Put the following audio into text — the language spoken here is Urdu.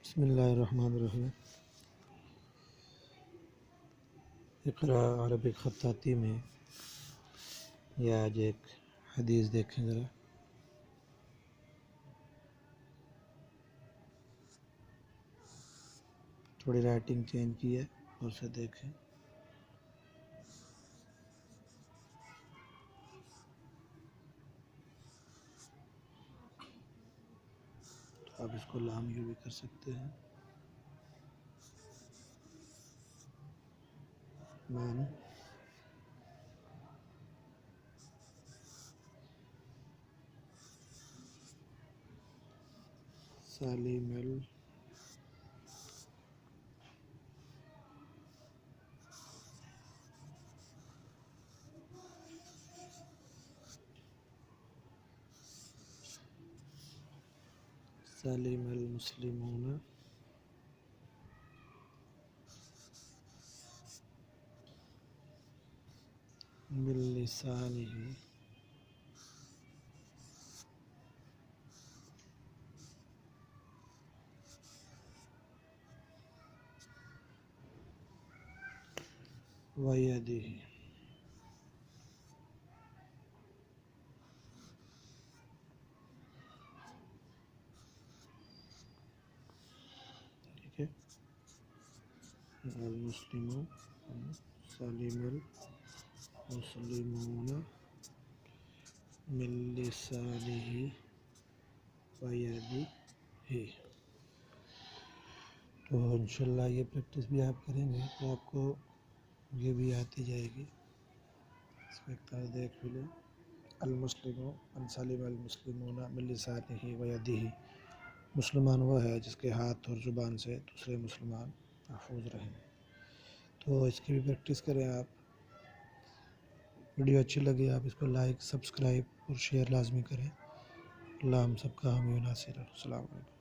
بسم اللہ الرحمن الرحیم۔ اقرا عربک خطاطی میں یہ آج ایک حدیث دیکھیں ذرا۔ تھوڑی رائٹنگ چینج کی ہے اور اسے دیکھیں۔ تو آپ اس کو لام یوں بھی کر سکتے ہیں۔ من سالم المسلمون من لسانه ویدہ۔ ٹھیک ہے، المسلمون سالم المسلمون من لسانه ویدہ۔ تو انشاءاللہ یہ پریکٹس بھی آپ کریں گے تو آپ کو یہ بھی آتی جائے گی۔ اس کو ایک طرح دیکھ بھی لیں۔ المسلمون من سلم المسلمون من لسانه ویدہ، مسلمان وہ ہے جس کے ہاتھ اور زبان سے دوسرے مسلمان محفوظ رہیں۔ تو اس کی بھی پریکٹس کریں آپ۔ ویڈیو اچھی لگی آپ اس کو لائک، سبسکرائب اور شیئر لازمی کریں۔ اللہ ہم سب کا حامی و ناصر۔ السلام علیکم۔